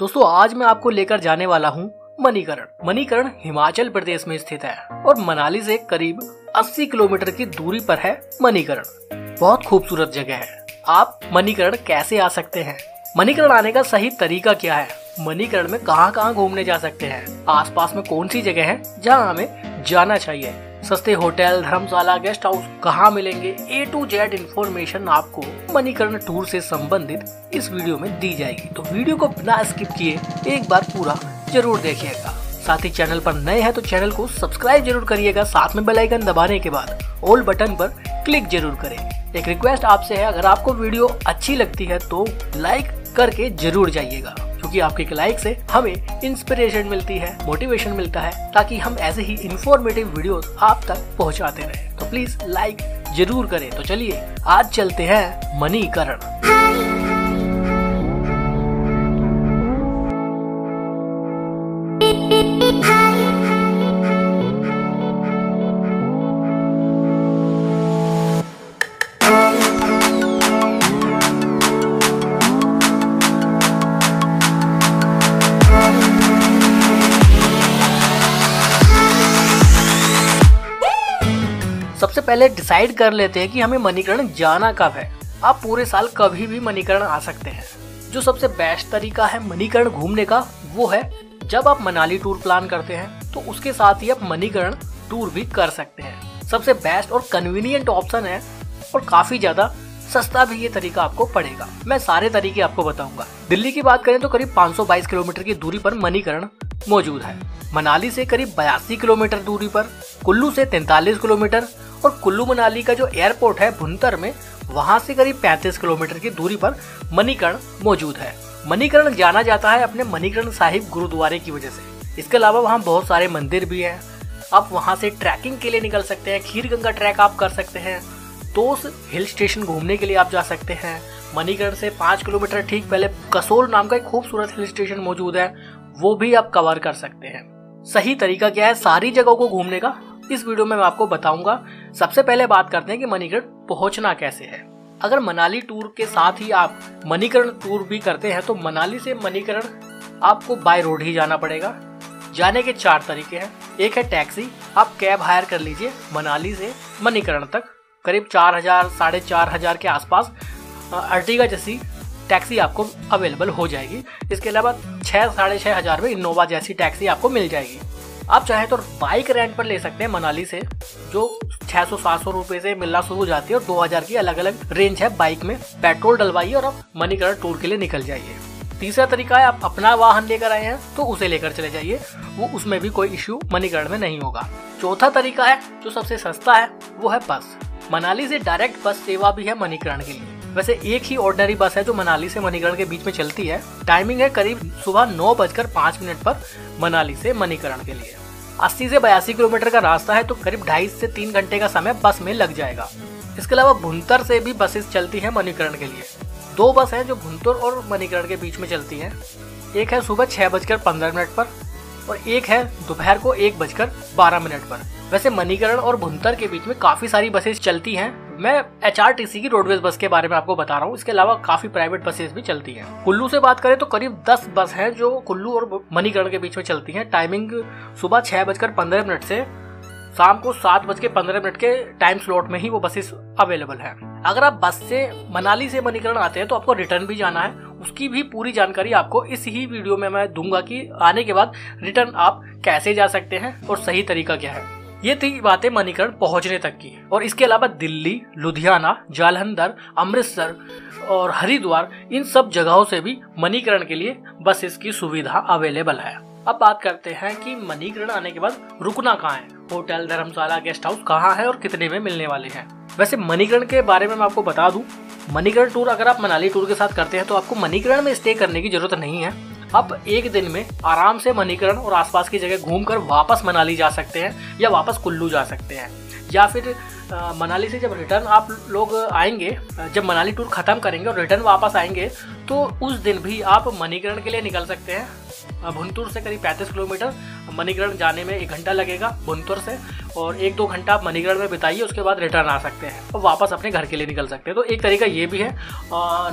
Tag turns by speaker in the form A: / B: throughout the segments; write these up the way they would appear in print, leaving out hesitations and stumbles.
A: दोस्तों आज मैं आपको लेकर जाने वाला हूँ मणिकर्ण। मणिकर्ण हिमाचल प्रदेश में स्थित है और मनाली से करीब 80 किलोमीटर की दूरी पर है मणिकर्ण। बहुत खूबसूरत जगह है। आप मणिकर्ण कैसे आ सकते हैं? मणिकर्ण आने का सही तरीका क्या है? मणिकर्ण में कहाँ कहाँ घूमने जा सकते हैं? आसपास में कौन सी जगह है जहाँ हमें जाना चाहिए? सस्ते होटल, धर्मशाला, गेस्ट हाउस कहाँ मिलेंगे? A to Z इन्फॉर्मेशन आपको मणिकर्ण टूर से संबंधित इस वीडियो में दी जाएगी। तो वीडियो को बिना स्किप किए एक बार पूरा जरूर देखिएगा। साथ ही चैनल पर नए हैं तो चैनल को सब्सक्राइब जरूर करिएगा। साथ में बेल आइकन दबाने के बाद ऑल बटन पर क्लिक जरूर करें। एक रिक्वेस्ट आपसे है, अगर आपको वीडियो अच्छी लगती है तो लाइक करके जरूर जाइएगा, क्योंकि आपके एक लाइक से हमें इंस्पिरेशन मिलती है, मोटिवेशन मिलता है, ताकि हम ऐसे ही इंफॉर्मेटिव वीडियोस आप तक पहुंचाते रहें। तो प्लीज लाइक जरूर करें। तो चलिए आज चलते हैं मणिकर्ण। सबसे पहले डिसाइड कर लेते हैं कि हमें मणिकर्ण जाना कब है। आप पूरे साल कभी भी मणिकर्ण आ सकते हैं। जो सबसे बेस्ट तरीका है मणिकर्ण घूमने का वो है जब आप मनाली टूर प्लान करते हैं तो उसके साथ ही आप मणिकर्ण टूर भी कर सकते हैं। सबसे बेस्ट और कन्वीनियंट ऑप्शन है और काफी ज्यादा सस्ता भी ये तरीका आपको पड़ेगा। मैं सारे तरीके आपको बताऊंगा। दिल्ली की बात करें तो करीब 522 किलोमीटर की दूरी पर मणिकर्ण मौजूद है। मनाली से करीब 82 किलोमीटर दूरी पर, कुल्लू से 43 किलोमीटर और कुल्लू मनाली का जो एयरपोर्ट है भुंतर में, वहां से करीब 35 किलोमीटर की दूरी पर मणिकर्ण मौजूद है। मणिकर्ण जाना जाता है अपने मणिकर्ण साहिब गुरुद्वारे की वजह से। इसके अलावा वहाँ बहुत सारे मंदिर भी हैं। आप वहाँ से ट्रैकिंग के लिए निकल सकते हैं। खीरगंगा ट्रैक आप कर सकते हैं। तोस हिल स्टेशन घूमने के लिए आप जा सकते हैं। मणिकर्ण से 5 किलोमीटर ठीक पहले कसोल नाम का एक खूबसूरत हिल स्टेशन मौजूद है, वो भी आप कवर कर सकते हैं। सही तरीका क्या है सारी जगहों को घूमने का, इस वीडियो में मैं आपको बताऊंगा। सबसे पहले बात करते हैं कि मणिकर्ण पहुंचना कैसे है। अगर मनाली टूर के साथ ही आप मणिकर्ण टूर भी करते हैं तो मनाली से मणिकर्ण आपको बाय रोड ही जाना पड़ेगा। जाने के 4 तरीके हैं। एक है टैक्सी, आप कैब हायर कर लीजिए मनाली से मणिकर्ण तक, करीब 4000 4500 के आसपास अर्टिगा जैसी टैक्सी आपको अवेलेबल हो जाएगी। इसके अलावा 6-6500 में इनोवा जैसी टैक्सी आपको मिल जाएगी। आप चाहें तो बाइक रेंट पर ले सकते हैं मनाली से, जो 600-700 रुपए से मिलना शुरू हो जाती है और 2000 की अलग अलग रेंज है बाइक में। पेट्रोल डलवाइए और आप मणिकर्ण टूर के लिए निकल जाइए। तीसरा तरीका है आप अपना वाहन लेकर आए हैं तो उसे लेकर चले जाइए, वो उसमें भी कोई इश्यू मणिकर्ण में नहीं होगा। चौथा तरीका है जो सबसे सस्ता है वो है बस। मनाली से डायरेक्ट बस सेवा भी है मणिकर्ण के लिए। वैसे एक ही ऑर्डिनरी बस है जो मनाली से मणिकर्ण के बीच में चलती है। टाइमिंग है करीब सुबह 9:05 पर मनाली से मणिकर्ण के लिए। 80 से 82 किलोमीटर का रास्ता है तो करीब 2.5 से 3 घंटे का समय बस में लग जाएगा। इसके अलावा भुंतर से भी बसेस चलती हैं मणिकर्ण के लिए। 2 बस हैं जो भुंतर और मणिकर्ण के बीच में चलती हैं। एक है सुबह 6:15 पर और एक है दोपहर को 1:12 पर। वैसे मणिकर्ण और भुंतर के बीच में काफी सारी बसेस चलती हैं। मैं HRTC की रोडवेज बस के बारे में आपको बता रहा हूँ। इसके अलावा काफी प्राइवेट बसेस भी चलती हैं। कुल्लू से बात करें तो करीब 10 बस हैं जो कुल्लू और मणिकर्ण के बीच में चलती हैं। टाइमिंग सुबह 6:15 से शाम को 7:15 के टाइम स्लॉट में ही वो बसेस अवेलेबल हैं। अगर आप बस से मनाली से मणिकर्ण आते हैं तो आपको रिटर्न भी जाना है। उसकी भी पूरी जानकारी आपको इस ही वीडियो में मैं दूंगा कि आने के बाद रिटर्न आप कैसे जा सकते हैं और सही तरीका क्या है। ये थी बातें मणिकर्ण पहुंचने तक की। और इसके अलावा दिल्ली, लुधियाना, जालंधर, अमृतसर और हरिद्वार, इन सब जगहों से भी मणिकर्ण के लिए बसेस की सुविधा अवेलेबल है। अब बात करते हैं कि मणिकर्ण आने के बाद रुकना कहाँ है। होटल, धर्मशाला, गेस्ट हाउस कहाँ है और कितने में मिलने वाले हैं। वैसे मणिकर्ण के बारे में मैं आपको बता दूं, मणिकर्ण टूर अगर आप मनाली टूर के साथ करते हैं तो आपको मणिकर्ण में स्टे करने की जरूरत नहीं है। आप एक दिन में आराम से मणिकर्ण और आसपास की जगह घूमकर वापस मनाली जा सकते हैं या वापस कुल्लू जा सकते हैं। या फिर मनाली से जब रिटर्न आप लोग आएंगे, जब मनाली टूर खत्म करेंगे और रिटर्न वापस आएंगे तो उस दिन भी आप मणिकर्ण के लिए निकल सकते हैं। भुनतुर से करीब 35 किलोमीटर, मणिकरण जाने में 1 घंटा लगेगा भुनतुर से, और 1-2 घंटा आप मणिकरण में बिताइए, उसके बाद रिटर्न आ सकते हैं और वापस अपने घर के लिए निकल सकते हैं। तो एक तरीका ये भी है।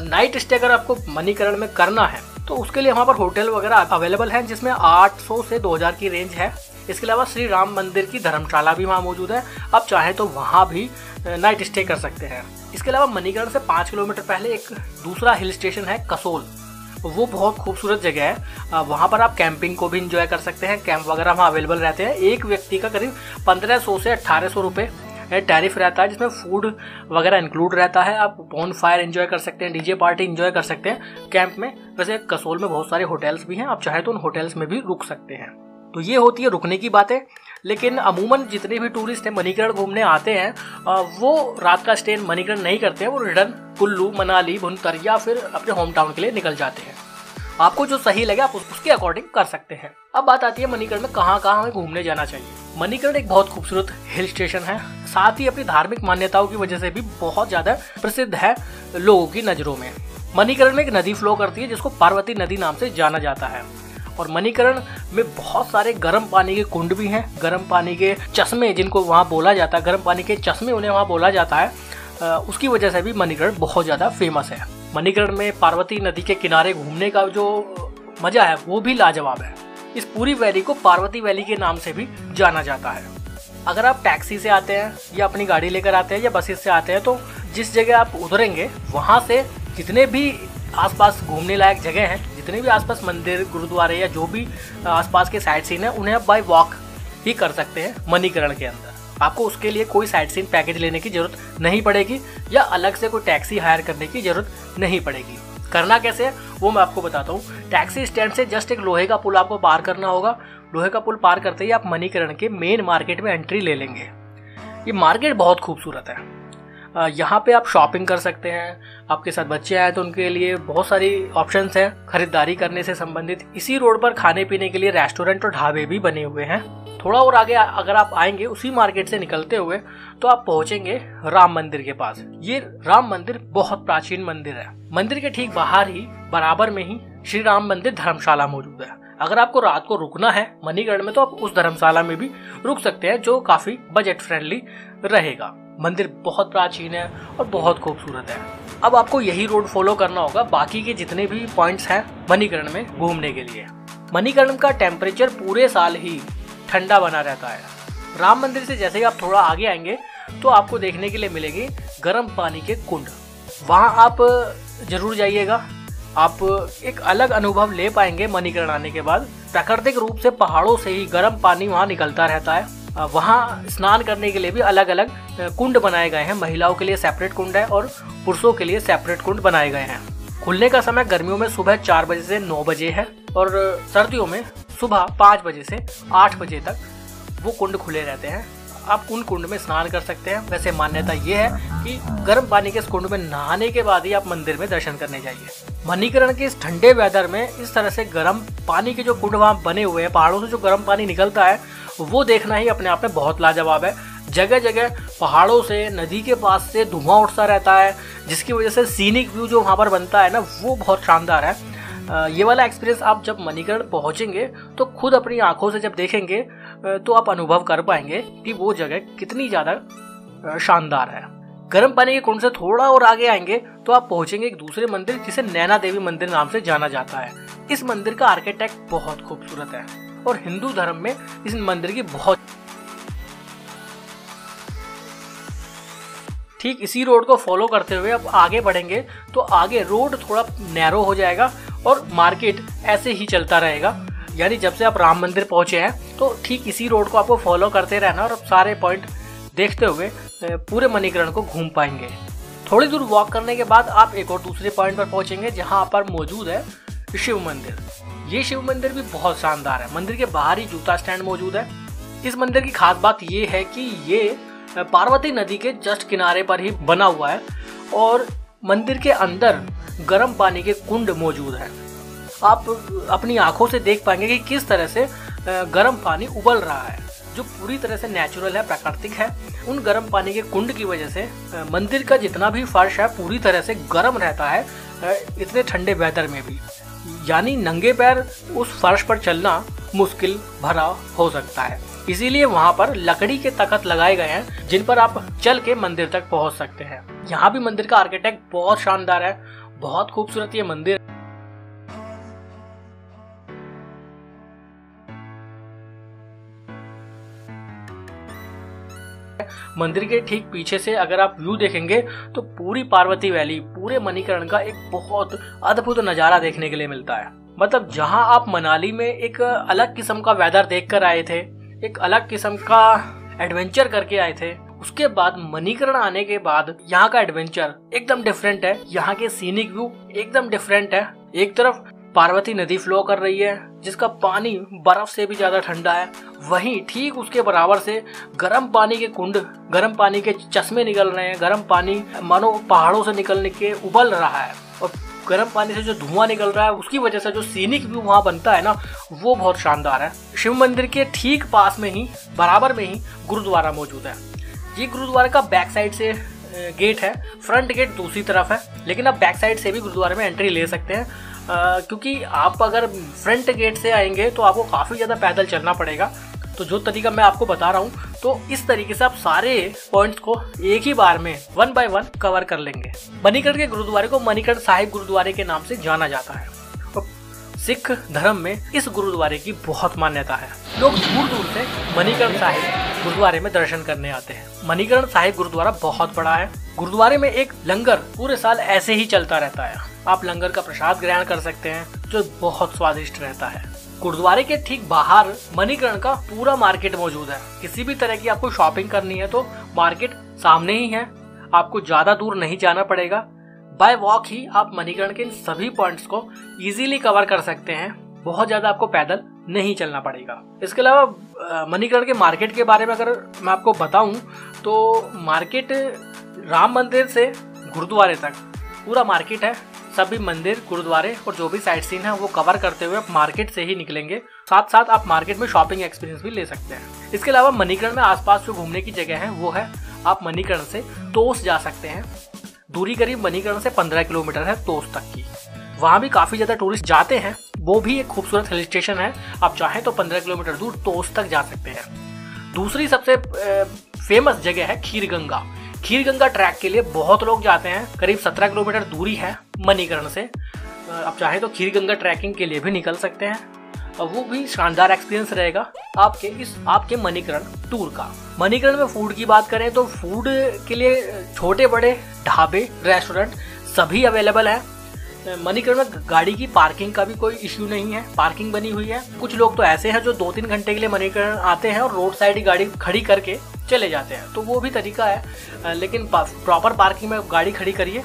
A: नाइट स्टे अगर आपको मणिकरण में करना है तो उसके लिए वहाँ पर होटल वगैरह अवेलेबल हैं, जिसमें 800 से 2000 की रेंज है। इसके अलावा श्री राम मंदिर की धर्मशाला भी वहाँ मौजूद है, आप चाहें तो वहाँ भी नाइट स्टे कर सकते हैं। इसके अलावा मणिकरण से 5 किलोमीटर पहले एक दूसरा हिल स्टेशन है कसोल, वो बहुत खूबसूरत जगह है। वहाँ पर आप कैंपिंग को भी इंजॉय कर सकते हैं, कैंप वगैरह वहाँ अवेलेबल रहते हैं। एक व्यक्ति का करीब 1500 से 1800 रुपये टैरिफ रहता है, जिसमें फूड वगैरह इंक्लूड रहता है। आप बॉन फायर एंजॉय कर सकते हैं, डीजे पार्टी एंजॉय कर सकते हैं कैंप में। वैसे कसोल में बहुत सारे होटल्स भी हैं, आप चाहे तो उन होटल्स में भी रुक सकते हैं। तो ये होती है रुकने की बातें। लेकिन अमूमन जितने भी टूरिस्ट हैं मणिकरण घूमने आते हैं वो रात का स्टे मणिकरण नहीं करते हैं, वो रिटर्न कुल्लू, मनाली, भुनतर या फिर अपने होम टाउन के लिए निकल जाते हैं। आपको जो सही लगे आप उसके अकॉर्डिंग कर सकते हैं। अब बात आती है मणिकरण में कहाँ कहाँ हमें घूमने जाना चाहिए। मणिकरण एक बहुत खूबसूरत हिल स्टेशन है, साथ ही अपनी धार्मिक मान्यताओं की वजह से भी बहुत ज्यादा प्रसिद्ध है लोगों की नजरों में। मणिकरण में एक नदी फ्लो करती है जिसको पार्वती नदी नाम से जाना जाता है, और मणिकरण में बहुत सारे गर्म पानी के कुंड भी हैं, गर्म पानी के चश्मे जिनको वहाँ बोला जाता है, गर्म पानी के चश्मे उन्हें वहाँ बोला जाता है। उसकी वजह से भी मणिकरण बहुत ज़्यादा फेमस है। मणिकरण में पार्वती नदी के किनारे घूमने का जो मजा है वो भी लाजवाब है। इस पूरी वैली को पार्वती वैली के नाम से भी जाना जाता है। अगर आप टैक्सी से आते हैं या अपनी गाड़ी लेकर आते हैं या बसेस से आते हैं तो जिस जगह आप उतरेंगे वहाँ से जितने भी आसपास घूमने लायक जगह हैं, जितने भी आसपास मंदिर, गुरुद्वारे या जो भी आसपास के साइट सीन है, उन्हें आप बाय वॉक ही कर सकते हैं मणिकरण के अंदर। आपको उसके लिए कोई साइट सीन पैकेज लेने की जरूरत नहीं पड़ेगी या अलग से कोई टैक्सी हायर करने की जरूरत नहीं पड़ेगी। करना कैसे है वो मैं आपको बताता हूँ। टैक्सी स्टैंड से जस्ट एक लोहे का पुल आपको पार करना होगा। लोहे का पुल पार करते ही आप मणिकरण के मेन मार्केट में एंट्री ले लेंगे। ये मार्केट बहुत खूबसूरत है, यहाँ पे आप शॉपिंग कर सकते हैं। आपके साथ बच्चे आए तो उनके लिए बहुत सारी ऑप्शंस हैं खरीदारी करने से संबंधित। इसी रोड पर खाने पीने के लिए रेस्टोरेंट और ढाबे भी बने हुए हैं। थोड़ा और आगे अगर आप आएंगे उसी मार्केट से निकलते हुए तो आप पहुंचेंगे राम मंदिर के पास। ये राम मंदिर बहुत प्राचीन मंदिर है। मंदिर के ठीक बाहर ही बराबर में ही श्री राम मंदिर धर्मशाला मौजूद है। अगर आपको रात को रुकना है मणिकरण में तो आप उस धर्मशाला में भी रुक सकते हैं, जो काफी बजट फ्रेंडली रहेगा। मंदिर बहुत प्राचीन है और बहुत खूबसूरत है। अब आपको यही रोड फॉलो करना होगा बाकी के जितने भी पॉइंट्स हैं मणिकरण में घूमने के लिए। मणिकरण का टेम्परेचर पूरे साल ही ठंडा बना रहता है। राम मंदिर से जैसे ही आप थोड़ा आगे आएंगे तो आपको देखने के लिए मिलेगी गर्म पानी के कुंड। वहाँ आप जरूर जाइएगा, आप एक अलग अनुभव ले पाएंगे मणिकरण आने के बाद। प्राकृतिक रूप से पहाड़ों से ही गर्म पानी वहाँ निकलता रहता है। वहाँ स्नान करने के लिए भी अलग अलग कुंड बनाए गए हैं। महिलाओं के लिए सेपरेट कुंड है और पुरुषों के लिए सेपरेट कुंड बनाए गए हैं। खुलने का समय गर्मियों में सुबह 4 बजे से 9 बजे है और सर्दियों में सुबह 5 बजे से 8 बजे तक वो कुंड खुले रहते हैं। आप उन कुंड में स्नान कर सकते हैं। वैसे मान्यता ये है कि गर्म पानी के इस कुंड में नहाने के बाद ही आप मंदिर में दर्शन करने जाइए। मणिकरण के इस ठंडे वेदर में इस तरह से गर्म पानी के जो कुंड वहाँ बने हुए हैं, पहाड़ों से जो गर्म पानी निकलता है वो देखना ही अपने आप में बहुत लाजवाब है। जगह जगह पहाड़ों से, नदी के पास से धुआं उठता रहता है, जिसकी वजह से सीनिक व्यू जो वहाँ पर बनता है ना वो बहुत शानदार है। ये वाला एक्सपीरियंस आप जब मणिकरण पहुँचेंगे तो खुद अपनी आंखों से जब देखेंगे तो आप अनुभव कर पाएंगे कि वो जगह कितनी ज़्यादा शानदार है। गर्म पानी के कुंड से थोड़ा और आगे आएंगे तो आप पहुँचेंगे एक दूसरे मंदिर जिसे नैना देवी मंदिर नाम से जाना जाता है। इस मंदिर का आर्किटेक्ट बहुत खूबसूरत है और हिंदू धर्म में इस मंदिर की बहुत ठीक इसी रोड को फॉलो करते हुए अब आगे बढ़ेंगे तो आगे रोड थोड़ा नैरो हो जाएगा और मार्केट ऐसे ही चलता रहेगा। यानी जब से आप राम मंदिर पहुंचे हैं तो ठीक इसी रोड को आपको फॉलो करते रहना और अब सारे पॉइंट देखते हुए पूरे मणिकरण को घूम पाएंगे। थोड़ी दूर वॉक करने के बाद आप एक और दूसरे पॉइंट पर पहुंचेंगे जहां पर मौजूद है शिव मंदिर। ये शिव मंदिर भी बहुत शानदार है। मंदिर के बाहर ही जूता स्टैंड मौजूद है। इस मंदिर की खास बात ये है कि ये पार्वती नदी के जस्ट किनारे पर ही बना हुआ है और मंदिर के अंदर गर्म पानी के कुंड मौजूद है। आप अपनी आंखों से देख पाएंगे कि किस तरह से गर्म पानी उबल रहा है, जो पूरी तरह से नेचुरल है, प्राकृतिक है। उन गर्म पानी के कुंड की वजह से मंदिर का जितना भी फर्श है पूरी तरह से गर्म रहता है इतने ठंडे वेदर में भी। यानी नंगे पैर उस फर्श पर चलना मुश्किल भरा हो सकता है। इसीलिए वहाँ पर लकड़ी के तख्त लगाए गए हैं जिन पर आप चल के मंदिर तक पहुँच सकते हैं। यहाँ भी मंदिर का आर्किटेक्ट बहुत शानदार है, बहुत खूबसूरत ये मंदिर। मंदिर के ठीक पीछे से अगर आप व्यू देखेंगे तो पूरी पार्वती वैली, पूरे मणिकर्ण का एक बहुत अद्भुत नजारा देखने के लिए मिलता है। मतलब जहां आप मनाली में एक अलग किस्म का वेदर देखकर आए थे, एक अलग किस्म का एडवेंचर करके आए थे, उसके बाद मणिकर्ण आने के बाद यहाँ का एडवेंचर एकदम डिफरेंट है। यहाँ के सीनिक व्यू एकदम डिफरेंट है। एक तरफ पार्वती नदी फ्लो कर रही है जिसका पानी बर्फ से भी ज्यादा ठंडा है, वहीं ठीक उसके बराबर से गर्म पानी के कुंड, गर्म पानी के चश्मे निकल रहे हैं। गर्म पानी मानो पहाड़ों से निकलने के उबल रहा है और गर्म पानी से जो धुआं निकल रहा है उसकी वजह से जो सीनिक व्यू वहाँ बनता है ना, वो बहुत शानदार है। शिव मंदिर के ठीक पास में ही, बराबर में ही गुरुद्वारा मौजूद है। ये गुरुद्वारा का बैक साइड से गेट है, फ्रंट गेट दूसरी तरफ है, लेकिन आप बैक साइड से भी गुरुद्वारे में एंट्री ले सकते हैं। क्योंकि आप अगर फ्रंट गेट से आएंगे तो आपको काफ़ी ज़्यादा पैदल चलना पड़ेगा। तो जो तरीका मैं आपको बता रहा हूँ, तो इस तरीके से आप सारे पॉइंट्स को एक ही बार में 1 बाय 1 कवर कर लेंगे। मणिकर्ण के गुरुद्वारे को मणिकर्ण साहिब गुरुद्वारे के नाम से जाना जाता है। तो सिख धर्म में इस गुरुद्वारे की बहुत मान्यता है। लोग दूर दूर से मणिकर्ण साहिब गुरुद्वारे में दर्शन करने आते हैं। मणिकर्ण साहिब गुरुद्वारा बहुत बड़ा है। गुरुद्वारे में एक लंगर पूरे साल ऐसे ही चलता रहता है। आप लंगर का प्रसाद ग्रहण कर सकते हैं जो बहुत स्वादिष्ट रहता है। गुरुद्वारे के ठीक बाहर मणिकर्ण का पूरा मार्केट मौजूद है। किसी भी तरह की आपको शॉपिंग करनी है तो मार्केट सामने ही है, आपको ज्यादा दूर नहीं जाना पड़ेगा। बाय वॉक ही आप मणिकर्ण के इन सभी पॉइंट्स को इजीली कवर कर सकते हैं। बहुत ज्यादा आपको पैदल नहीं चलना पड़ेगा। इसके अलावा मणिकर्ण के मार्केट के बारे में अगर मैं आपको बताऊं तो मार्केट राम मंदिर से गुरुद्वारे तक पूरा मार्केट है। सभी मंदिर, गुरुद्वारे और जो भी साइट सीन है वो कवर करते हुए आप मार्केट से ही निकलेंगे। साथ साथ आप मार्केट में शॉपिंग एक्सपीरियंस भी ले सकते हैं। इसके अलावा मणिकर्ण में आसपास जो घूमने की जगह है वो है, आप मणिकर्ण से तोस जा सकते हैं। दूरी करीब मणिकर्ण से 15 किलोमीटर है तोस तक की। वहाँ भी काफ़ी ज़्यादा टूरिस्ट जाते हैं। वो भी एक खूबसूरत हिल स्टेशन है। आप चाहें तो 15 किलोमीटर दूर तोस तक जा सकते हैं। दूसरी सबसे फेमस जगह है खीरगंगा। खीरगंगा ट्रैक के लिए बहुत लोग जाते हैं। करीब 17 किलोमीटर दूरी है मणिकर्ण से। आप चाहें तो खीरगंगा ट्रैकिंग के लिए भी निकल सकते हैं और वो भी शानदार एक्सपीरियंस रहेगा आपके मणिकर्ण टूर का। मणिकर्ण में फूड की बात करें तो फूड के लिए छोटे बड़े ढाबे, रेस्टोरेंट सभी अवेलेबल है। मणिकर्ण में गाड़ी की पार्किंग का भी कोई इश्यू नहीं है, पार्किंग बनी हुई है। कुछ लोग तो ऐसे हैं जो 2-3 घंटे के लिए मणिकर्ण आते हैं और रोड साइड ही गाड़ी खड़ी करके चले जाते हैं, तो वो भी तरीका है। लेकिन प्रॉपर पार्किंग में गाड़ी खड़ी करिए,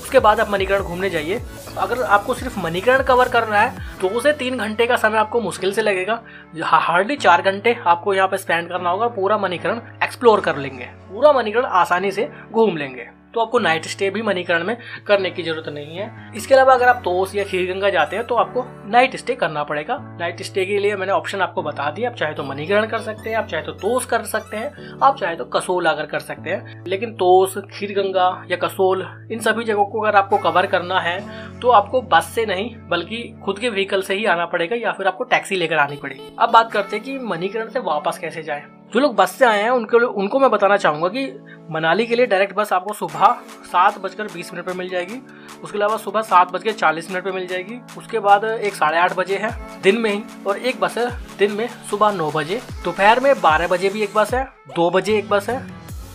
A: उसके बाद आप मणिकर्ण घूमने जाइए। अगर आपको सिर्फ मणिकर्ण कवर करना है 2 से 3 घंटे का समय आपको मुश्किल से लगेगा। हार्डली 4 घंटे आपको यहाँ पे स्पेंड करना होगा। पूरा मणिकर्ण एक्सप्लोर कर लेंगे, पूरा मणिकर्ण आसानी से घूम लेंगे। तो आपको नाइट स्टे भी मणिकर्ण में करने की जरूरत नहीं है। इसके अलावा अगर आप तोस या खीरगंगा जाते हैं तो आपको नाइट स्टे करना पड़ेगा। नाइट स्टे के लिए मैंने ऑप्शन आपको बता दिया। आप चाहे तो मणिकर्ण कर सकते हैं, आप चाहे तो तोस कर सकते हैं, आप चाहे तो कसोल अगर कर सकते हैं। लेकिन तोस, खीरगंगा या कसोल, इन सभी जगहों को अगर आपको कवर करना है तो आपको बस से नहीं बल्कि खुद के व्हीकल से ही आना पड़ेगा या फिर आपको टैक्सी लेकर आनी पड़ेगी। अब बात करते हैं कि मणिकर्ण से वापस कैसे जाएं। जो लोग बस से आए हैं उनको मैं बताना चाहूंगा कि मनाली के लिए डायरेक्ट बस आपको सुबह 7:20 पर मिल जाएगी। उसके अलावा सुबह 7:40 पर मिल जाएगी। उसके बाद एक 8:30 बजे है दिन में ही, और एक बस है दिन में सुबह 9 बजे। दोपहर में 12 बजे भी एक बस है, 2 बजे एक बस है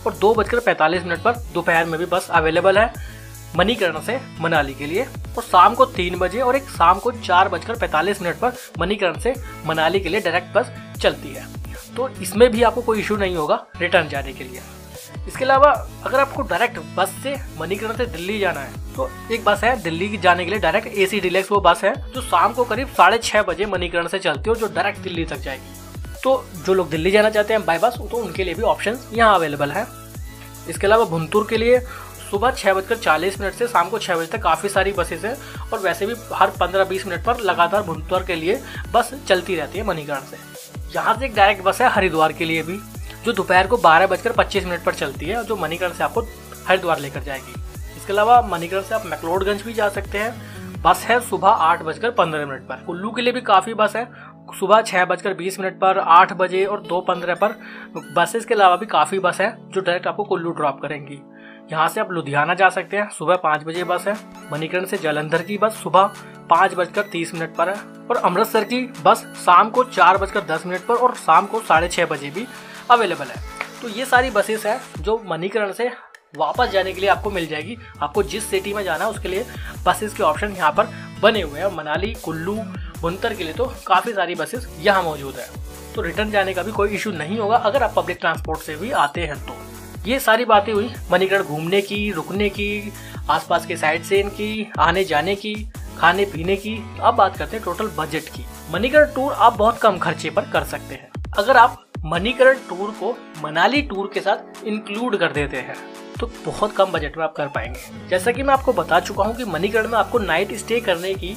A: और 2:45 पर दोपहर में भी बस अवेलेबल है मणिकर्ण से मनाली के लिए। और शाम को 3 बजे और एक शाम को 4:45 पर मणिकर्ण से मनाली के लिए डायरेक्ट बस चलती है। तो इसमें भी आपको कोई इशू नहीं होगा रिटर्न जाने के लिए। इसके अलावा अगर आपको डायरेक्ट बस से मणिकर्ण से दिल्ली जाना है तो एक बस है दिल्ली जाने के लिए डायरेक्ट AC डिलक्स। वो बस है जो शाम को करीब 6:30 बजे मणिकर्ण से चलती है, जो डायरेक्ट दिल्ली तक जाएगी। तो जो लोग दिल्ली जाना चाहते हैं बाय बस, तो उनके लिए भी ऑप्शन यहाँ अवेलेबल है। इसके अलावा भुंतुर के लिए सुबह 6:40 से शाम को 6 बजे तक काफ़ी सारी बसेस हैं और वैसे भी हर 15-20 मिनट पर लगातार भुंतुर के लिए बस चलती रहती है मणिकर्ण से। यहाँ से एक डायरेक्ट बस है हरिद्वार के लिए भी, जो दोपहर को 12:25 पर चलती है, जो मणिकर्ण से आपको हरिद्वार लेकर जाएगी। इसके अलावा मणिकर्ण से आप मैक्लोडगंज भी जा सकते हैं। बस है सुबह 8:15 पर। कुल्लू के लिए भी काफ़ी बस है, सुबह 6:20 पर, 8 बजे और 2:15 पर। बसेस के अलावा भी काफ़ी बस है जो डायरेक्ट आपको कुल्लू ड्रॉप करेंगी। यहाँ से आप लुधियाना जा सकते हैं, सुबह 5 बजे बस है। मणिकर्ण से जालंधर की बस सुबह 5:30 पर है, और अमृतसर की बस शाम को 4:10 पर और शाम को 6:30 बजे भी अवेलेबल है। तो ये सारी बसेस हैं जो मणिकर्ण से वापस जाने के लिए आपको मिल जाएगी। आपको जिस सिटी में जाना है उसके लिए बसेस के ऑप्शन यहाँ पर बने हुए हैं। मनाली, कुल्लू, भुंतर के लिए तो काफ़ी सारी बसेस यहाँ मौजूद है, तो रिटर्न जाने का भी कोई इशू नहीं होगा अगर आप पब्लिक ट्रांसपोर्ट से भी आते हैं तो। ये सारी बातें हुई मणिकर्ण घूमने की, रुकने की, आसपास के साइट सीइंग की, आने जाने की, खाने पीने की। अब बात करते हैं टोटल बजट की। मणिकर्ण टूर आप बहुत कम खर्चे पर कर सकते हैं अगर आप मणिकर्ण टूर को मनाली टूर के साथ इंक्लूड कर देते हैं, तो बहुत कम बजट में आप कर पाएंगे। जैसा कि मैं आपको बता चुका हूँ कि मणिकर्ण में आपको नाइट स्टे करने की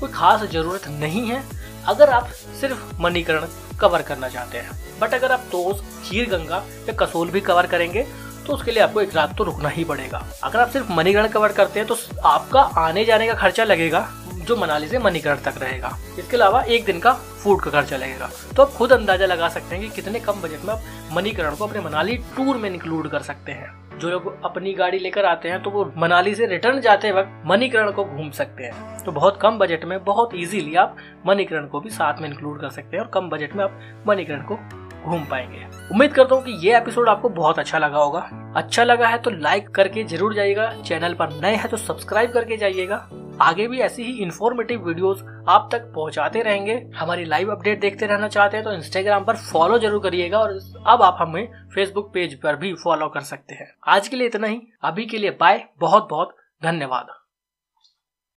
A: कोई खास जरूरत नहीं है अगर आप सिर्फ मणिकर्ण कवर करना चाहते हैं। बट अगर आप तोश, खीर गंगा या कसोल भी कवर करेंगे तो उसके लिए आपको एक रात तो रुकना ही पड़ेगा। अगर आप सिर्फ मणिकर्ण कवर करते हैं तो आपका आने जाने का खर्चा लगेगा जो मनाली से मणिकर्ण तक रहेगा। इसके अलावा एक दिन का फूड का खर्चा लगेगा। तो आप खुद अंदाजा लगा सकते हैं कि कितने कम बजट में आप मणिकर्ण को अपने मनाली टूर में इंक्लूड कर सकते हैं। जो लोग अपनी गाड़ी लेकर आते हैं तो वो मनाली से रिटर्न जाते वक्त मणिकर्ण को घूम सकते हैं। तो बहुत कम बजट में बहुत इजीली आप मणिकर्ण को भी साथ में इंक्लूड कर सकते हैं और कम बजट में आप मणिकर्ण को घूम पाएंगे। उम्मीद करता हूँ कि ये एपिसोड आपको बहुत अच्छा लगा होगा। अच्छा लगा है तो लाइक करके जरूर जाइएगा, चैनल पर नए हैं तो सब्सक्राइब करके जाइएगा। आगे भी ऐसी ही इंफॉर्मेटिव वीडियोस आप तक पहुंचाते रहेंगे। हमारी लाइव अपडेट देखते रहना चाहते हैं तो इंस्टाग्राम पर फॉलो जरूर करिएगा, और अब आप हमें फेसबुक पेज पर भी फॉलो कर सकते हैं। आज के लिए इतना ही, अभी के लिए बाय, बहुत बहुत धन्यवाद।